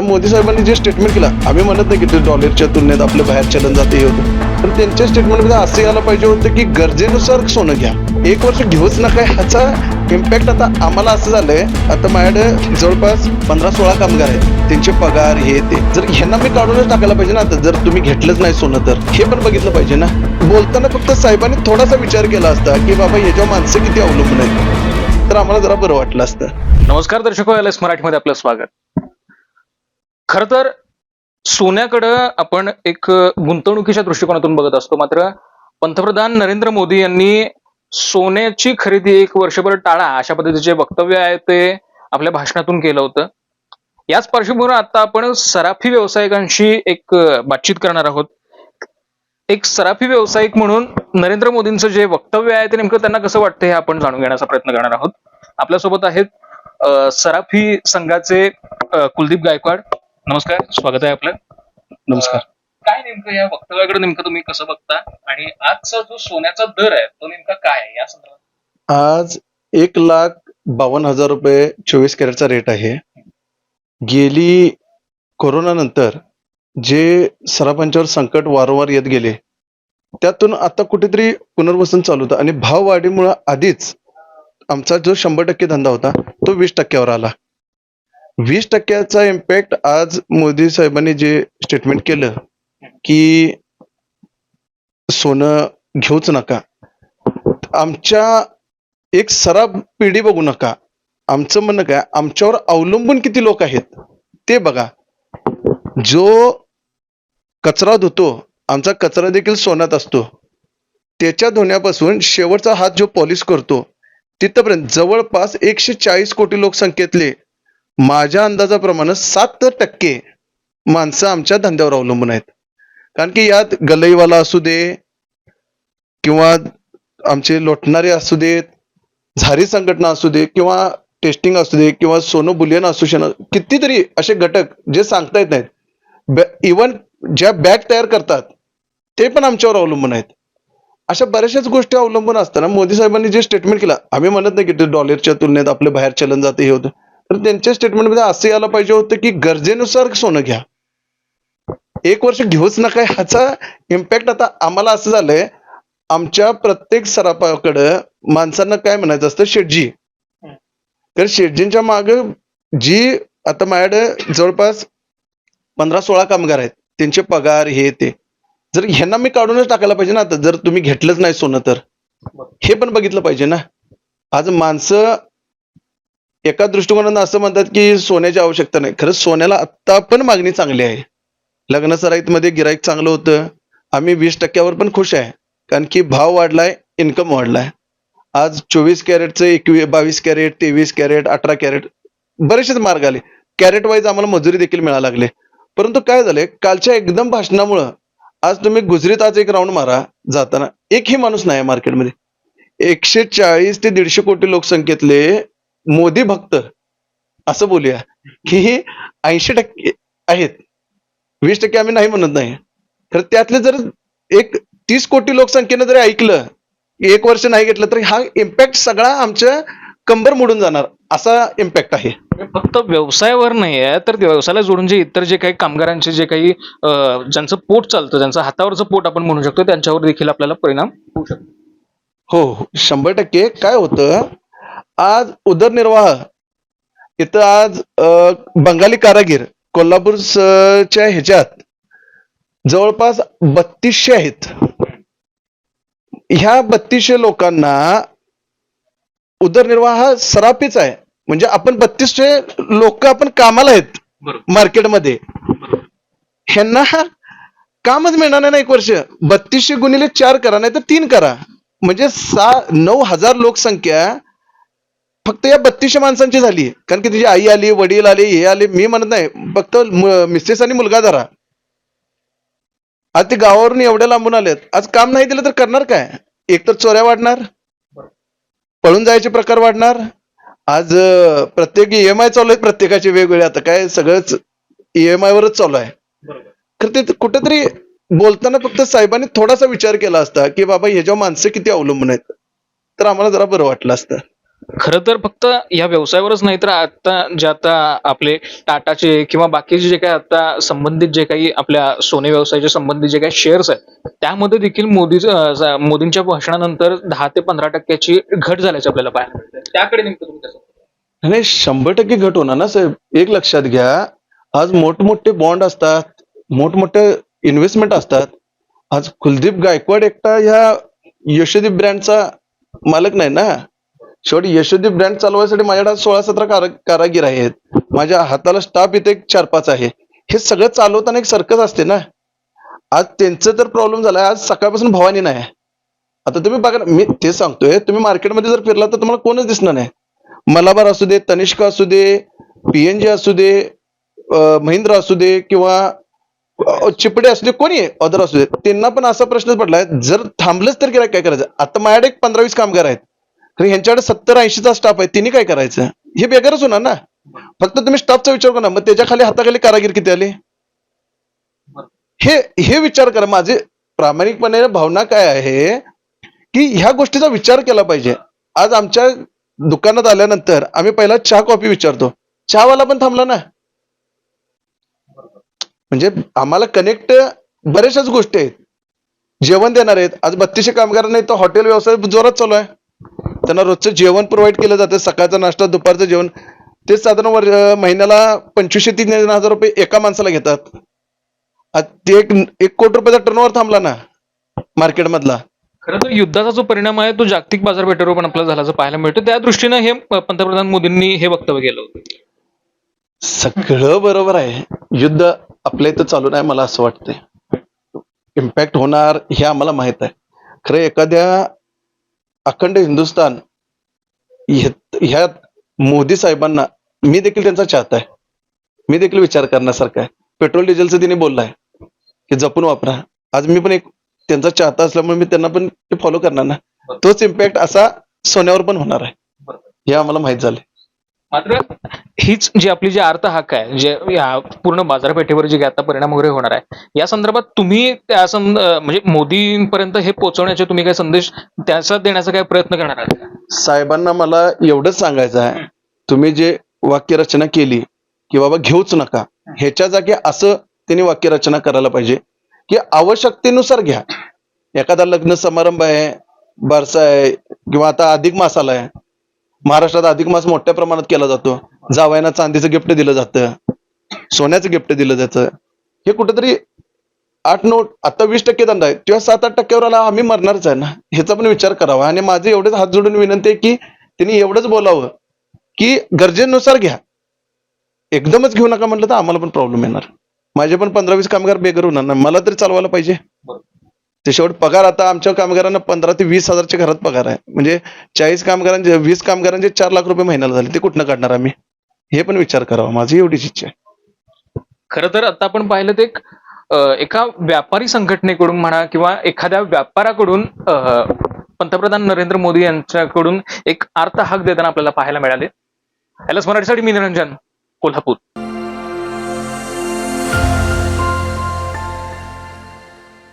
मोदी साहेबांनी जे स्टेटमेंट केलं, आम्ही म्हणत नाही की ते डॉलरच्या तुलनेत आपलं बाहेर चलन जाते हे होतं, तर त्यांच्या स्टेटमेंटमध्ये असं यायला पाहिजे होतं की गरजेनुसार सोनं घ्या, 1 वर्ष घेऊच नका. ह्याचा इम्पॅक्ट आता आम्हाला असं झालंय, आता माझ्याकडे जवळपास 15-16 कामगार आहेत, त्यांचे पगार हे ते, जर ह्यांना मी काढूनच टाकायला पाहिजे ना. आता जर तुम्ही घेतलंच नाही सोनं तर हे पण बघितलं पाहिजे ना. बोलताना फक्त साहेबांनी थोडासा विचार केला असता की बाबा ह्याच्यावर माणसं किती अवलंबून आहेत, तर आम्हाला जरा बरं वाटलं असतं. नमस्कार दर्शको, LS मराठीमध्ये आपलं स्वागत. खर तर सोन्याकडं आपण एक गुंतवणुकीच्या दृष्टिकोनातून बघत असतो, मात्र पंतप्रधान नरेंद्र मोदी यांनी सोन्याची खरेदी 1 वर्षभर टाळा अशा पद्धतीचे वक्तव्य आहे ते आपल्या भाषणातून केलं होतं. याच पार्श्वभूमीवर आता आपण सराफी व्यावसायिकांशी एक बातचीत करणार आहोत. एक सराफी व्यावसायिक म्हणून नरेंद्र मोदींचं जे वक्तव्य आहे ते नेमकं त्यांना कसं वाटतं हे आपण जाणून घेण्याचा प्रयत्न करणार आहोत. आपल्यासोबत आहेत सराफी संघाचे कुलदीप गायकवाड. नमस्कार, स्वागत आहे आपलं. नमस्कार. काय नेमकं या वक्तव्याकडे नेमकं तुम्ही कसं बघता आणि आजचा जो सोन्याचा दर आहे तो नेमका काय आहे या संदर्भात? आज 1,52,000 रुपये 24 कॅरेटचा रेट आहे. गेली कोरोना नंतर जे सराफांच्यावर संकट वारंवार येत गेले, त्यातून आता कुठेतरी पुनर्वसन चालू होतं आणि भाववाढीमुळे आधीच आमचा जो 100% धंदा होता तो 20% आला. 20%चा इम्पॅक्ट आज मोदी साहेबांनी जे स्टेटमेंट केलं की सोनं घेऊच नका, आमच्या एक सराफ पिढी बघू नका. आमचं म्हणणं काय, आमच्यावर अवलंबून किती लोक आहेत ते बघा. जो कचरा धुतो, आमचा कचरा देखील सोन्यात असतो, त्याच्या धुण्यापासून शेवटचा हात जो पॉलिश करतो तिथपर्यंत जवळपास 140 कोटी लोकसंख्येतले माझ्या अंदाजाप्रमाणे 7% माणसं आमच्या धंद्यावर अवलंबून आहेत. कारण की यात गलईवाला असू दे किंवा आमचे लोटणारे असू देत, झारी संघटना असू दे किंवा टेस्टिंग असू दे किंवा सोनं बुलियन असोसिएशन, कितीतरी असे घटक जे सांगता येत नाहीत. इवन ज्या बॅग तयार करतात ते पण आमच्यावर अवलंबून आहेत. अशा बऱ्याचशाच गोष्टी अवलंबून असताना मोदी साहेबांनी जे स्टेटमेंट केलं, आम्ही म्हणत नाही की ते डॉलरच्या तुलनेत आपलं बाहेर चलन जाते हे होतं, तर त्यांच्या स्टेटमेंटमध्ये असं यायला पाहिजे होतं की गरजेनुसार सोनं घ्या, 1 वर्ष घेऊच नका. ह्याचा इम्पॅक्ट आता आम्हाला असं झालंय, आमच्या प्रत्येक सराफाकडं माणसांना काय म्हणायचं असतं, शेटजी. तर शेटजींच्या माग जी आता माझ्याकडे जवळपास 15-16 कामगार आहेत, त्यांचे पगार हे ते, जर ह्यांना मी काढूनच टाकायला पाहिजे ना. आता जर तुम्ही घेतलंच नाही सोनं तर हे पण बघितलं पाहिजे ना. आज माणसं एका दृष्टिकोनानं असं म्हणतात की सोन्याची आवश्यकता नाही, खरंच सोन्याला आत्ता पण मागणी चांगली आहे. लग्न सराईतमध्ये गिराईक चांगलं होतं, आम्ही 20%वर पण खुश आहे, कारण की भाव वाढलाय, इन्कम वाढलाय. आज 24 कॅरेटचं 22 कॅरेट, 23 कॅरेट, 18 कॅरेट बरेचसेच मार्ग आले. कॅरेट वाईज आम्हाला मजुरी देखील मिळायला लागले. परंतु काय झालंय, कालच्या एकदम भाषणामुळं आज तुम्ही गुजरीत आज एक राऊंड मारा जाताना, एकही माणूस नाही मार्केटमध्ये. 140 ते 150 कोटी लोकसंख्येतले मोदी भक्त असं बोलूया की 80% आहेत. 20% आम्ही नाही म्हणत नाही, तर त्यातले जर एक 30 कोटी लोकसंख्येनं जरी ऐकलं, 1 वर्ष नाही घेतलं, तर हा इम्पॅक्ट सगळा आमच्या कंबर मोडून जाणार असा इम्पॅक्ट आहे. फक्त व्यवसायावर नाही आहे, तर व्यवसायाला जोडून जे इतर जे काही कामगारांचे जे काही ज्यांचं पोट चालतं, ज्यांचं हातावरचं पोट आपण म्हणू शकतो, त्यांच्यावर देखील आपल्याला परिणाम होऊ शकतो. हो, 100% काय होतं, आज उदरनिर्वाह इथं आज बंगाली कारागीर कोल्हापूरच्या ह्याच्यात जवळपास 3200 आहेत. ह्या 3200 लोकांना उदरनिर्वाह सराफीच आहे. म्हणजे आपण 3200 लोक आपण कामाला आहेत मार्केटमध्ये, ह्यांना कामच मिळणार नाही 1 वर्ष. 3200 गुणिले 4 करा, नाही तर 3 करा, म्हणजे 9,000 लोकसंख्या फक्त या 3200 माणसांची झाली. कारण की तिची आई आली, वडील आले, हे आले, मी म्हणत नाही, फक्त मिसेस आणि मुलगा धरा. आज ते गावावरून एवढ्या लांबून आलेत, आज काम नाही दिलं तर करणार काय? एक तर चोऱ्या वाढणार, पळून जायचे प्रकार वाढणार. आज प्रत्येक EMI चालू आहेत, प्रत्येकाचे वेगवेगळे, आता काय सगळंच EMI वरच चालू आहे. तर ते कुठेतरी बोलताना फक्त साहेबांनी थोडासा विचार केला असता की बाबा ह्याच्यावर माणसं किती अवलंबून आहेत, तर आम्हाला जरा बरं वाटलं असतं. खरं तर फक्त या व्यवसायावरच नाही तर आता आपले टाटाचे किंवा बाकीचे जे काही आता संबंधित जे काही आपल्या सोने व्यवसायाच्या संबंधित जे काही शेअर्स आहेत त्यामध्ये देखील मोदींच्या भाषणानंतर 10 ते 15% घट झाल्याचे आपल्याला पाहायला मिळते. त्याकडे नेमकं तुम्ही कसं बघता? नाही 100% घट होणार ना साहेब. एक लक्षात घ्या, आज मोठमोठे बॉन्ड असतात, मोठमोठे इन्व्हेस्टमेंट असतात. आज कुलदीप गायकवाड एकटा ह्या यशोदीप ब्रँडचा मालक नाही ना. शेवटी यशोदीप ब्रँड चालवायसाठी माझ्याकडे 16-17 कारागीर आहेत. माझ्या हाताला स्टाफ इथे 4-5 आहे. हे सगळं चालवताना एक सर्कस असते ना. आज त्यांचं तर प्रॉब्लेम झालाय, आज सकाळपासून भवानी नाही. आता तुम्ही बघा ना, मी ते सांगतोय, तुम्ही मार्केटमध्ये जर फिरला तर तुम्हाला कोणच दिसणार नाही. मलाबार असू दे, तनिष्का असू दे, पीएनजी असू दे, महिंद्रा असू दे किंवा चिपडे असू दे, कोणी अदर असू दे, त्यांना पण असा प्रश्न पडलाय, जर थांबलंच तर गिऱ्हाईक काय करायचं. आता माझ्याकडे 15-20 कामगार आहेत, तर ह्यांच्याकडे 70-80चा स्टाफ आहे, तिने काय करायचं. हे बेकारच होणार ना. फक्त तुम्ही स्टाफचा विचार करा, मग त्याच्या खाली हाताखाली कारागीर किती आले हे हे विचार करा. माझे प्रामाणिकपणे भावना काय आहे की ह्या गोष्टीचा विचार केला पाहिजे. आज आमच्या दुकानात आल्यानंतर आम्ही पहिला चहा कॉफी विचारतो, चहावाला पण थांबला ना. म्हणजे आम्हाला कनेक्ट बऱ्याचशाच गोष्टी आहेत. जेवण देणार आहेत, आज 3200 कामगारांना इथं हॉटेल व्यवसाय जोरात चालू आहे. त्यांना रोजचं जेवण प्रोव्हाइड केलं जातं, सकाळचा नाश्ता, दुपारचं जेवण. ते साधारण महिन्याला 2500-3000 रुपये एका माणसाला घेतात. आज ते 1 कोटी रुपयाचा टर्नओव्हर थांबला ना मार्केटमधला. खरं तर युद्धाचा जो परिणाम आहे तो जागतिक बाजारपेठेवर पण आपल्याला झाल्याचं पाहायला मिळतं. त्या दृष्टीनं हे पंतप्रधान मोदींनी हे वक्तव्य केलं होतं. सगळं बरोबर आहे. युद्ध आपल्या इथं चालू नाही, मला असं वाटतंय. इम्पॅक्ट होणार हे आम्हाला माहित आहे. खरं एखाद्या अखंड हिंदुस्थान ह्या मोदी साहेबांना मी देखील त्यांचा चाहता आहे. मी देखील विचार करण्यासारखा आहे. पेट्रोल डिझेलचं तिने बोललाय की जपून वापरा. आज मी पण एक त्यांचा चाहता असल्यामुळे मी त्यांना पण ते फॉलो करणार ना. तोच इम्पॅक्ट असा सोन्यावर पण होणार आहे, हे आम्हाला माहित झालंय. मात्र हीच जी आपली जी अर्थ आहे, जे या पूर्ण बाजारपेठेवर जे आता परिणाम वगैरे होणार आहे, या संदर्भात तुम्ही म्हणजे मोदींपर्यंत हे पोहोचवण्याचे तुम्ही काय संदेश त्याचा देण्याचा काय प्रयत्न करणार आहात का? साहेबांना मला एवढंच सांगायचं आहे, तुम्ही जे वाक्यरचना केली की बाबा घेऊच नका, ह्याच्या जागी असं त्यांनी वाक्यरचना करायला पाहिजे की आवश्यकतेनुसार घ्या. एखादा लग्न समारंभ आहे, बारसा आहे किंवा आता अधिक मास आलाय. महाराष्ट्रात अधिक मास मोठ्या प्रमाणात केला जातो. जावयांना चांदीचं गिफ्ट दिलं जातं, सोन्याचं गिफ्ट दिलं जातं. हे कुठेतरी 8-9 आता 20% धंदा आहे, तेव्हा 7-8% आला आम्ही मरणारच आहे ना. ह्याचा पण विचार करावा. आणि माझे एवढेच हात जोडून विनंती आहे की त्यांनी एवढंच बोलावं की गरजेनुसार घ्या, एकदमच घेऊ नका. म्हटलं तर आम्हाला पण प्रॉब्लेम येणार. माझे पण 15-20 कामगार बेघर होणार ना, मला तरी चालवायला पाहिजे. ते शेवट पगार आता आमच्या कामगारांना 15 ते 20 हजारच्या घरात पगार आहे. म्हणजे 40 कामगारांचे 20 कामगारांचे 4 लाख रुपये महिन्याला झाले, ते कुठनं काढणार आम्ही. हे पण विचार करावा. माझी एवढीच इच्छा आहे. खरं तर आता आपण पाहिलं ते एका व्यापारी संघटनेकडून म्हणा किंवा एखाद्या व्यापाराकडून पंतप्रधान नरेंद्र मोदी यांच्याकडून एक अर्थ हाक देताना आपल्याला पाहायला मिळाले. यालाच मराठीसाठी मी निरंजन, कोल्हापूर.